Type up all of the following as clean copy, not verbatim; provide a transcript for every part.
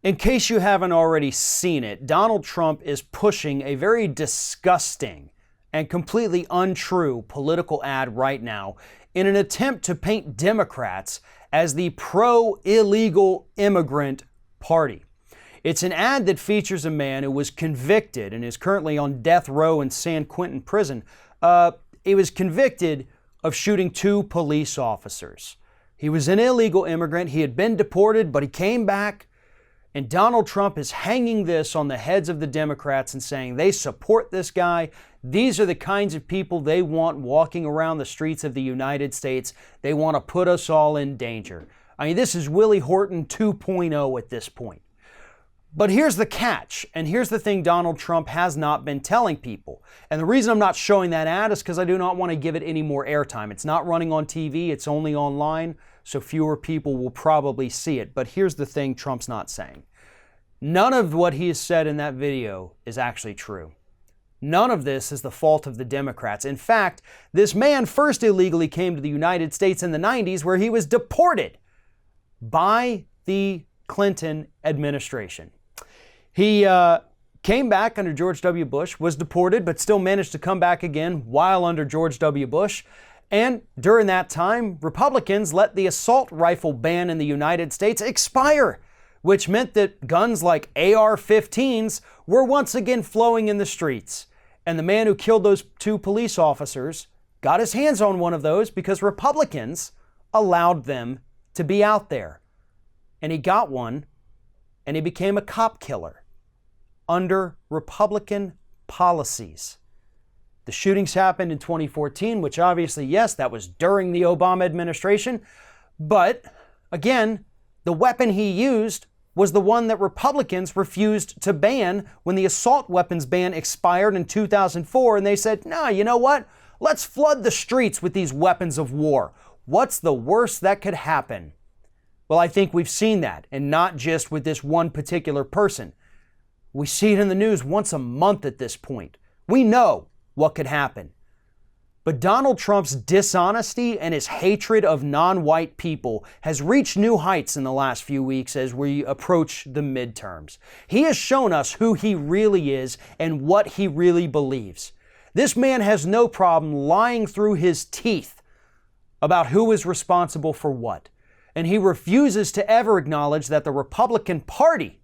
In case you haven't already seen it, Donald Trump is pushing a very disgusting and completely untrue political ad right now in an attempt to paint Democrats as the pro-illegal immigrant party. It's an ad that features a man who was convicted and is currently on death row in San Quentin prison. He was convicted of shooting 2 police officers. He was an illegal immigrant. He had been deported, but he came back. And Donald Trump is hanging this on the heads of the Democrats and saying they support this guy. These are the kinds of people they want walking around the streets of the United States. They want to put us all in danger. I mean, this is Willie Horton 2.0 at this point. But here's the catch, and here's the thing Donald Trump has not been telling people. And the reason I'm not showing that ad is because I do not want to give it any more airtime. It's not running on TV, it's only online, so fewer people will probably see it. But here's the thing Trump's not saying. None of what he has said in that video is actually true. None of this is the fault of the Democrats. In fact, this man first illegally came to the United States in the 90s where he was deported by the Clinton administration. He came back under George W. Bush, was deported, but still managed to come back again while under George W. Bush. And during that time, Republicans let the assault rifle ban in the United States expire, which meant that guns like AR-15s were once again flowing in the streets. And the man who killed those 2 police officers got his hands on one of those because Republicans allowed them to be out there. And he got one, and he became a cop killer under Republican policies. The shootings happened in 2014, which obviously, yes, that was during the Obama administration. But again, the weapon he used was the one that Republicans refused to ban when the assault weapons ban expired in 2004. And they said, no, you know what? Let's flood the streets with these weapons of war. What's the worst that could happen? Well, I think we've seen that, and not just with this one particular person. We see it in the news once a month at this point. We know what could happen. But Donald Trump's dishonesty and his hatred of non-white people has reached new heights in the last few weeks as we approach the midterms. He has shown us who he really is and what he really believes. This man has no problem lying through his teeth about who is responsible for what. And he refuses to ever acknowledge that the Republican Party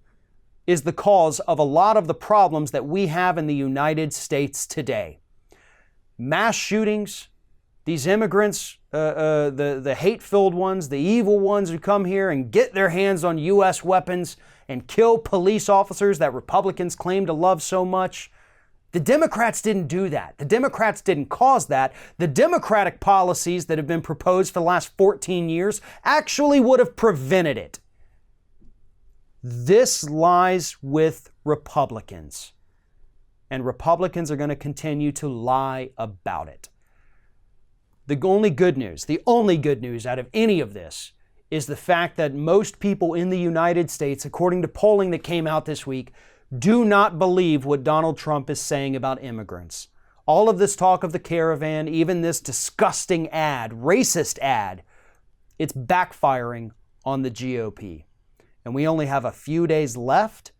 is the cause of a lot of the problems that we have in the United States today. Mass shootings, these immigrants, the hate-filled ones, the evil ones who come here and get their hands on U.S. weapons and kill police officers that Republicans claim to love so much. The Democrats didn't do that. The Democrats didn't cause that. The Democratic policies that have been proposed for the last 14 years actually would have prevented it. This lies with Republicans. And Republicans are going to continue to lie about it. The only good news out of any of this is the fact that most people in the United States, according to polling that came out this week, do not believe what Donald Trump is saying about immigrants. All of this talk of the caravan, even this disgusting ad, racist ad, it's backfiring on the GOP. And we only have a few days left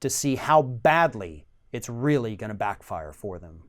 to see how badly it's really going to backfire for them.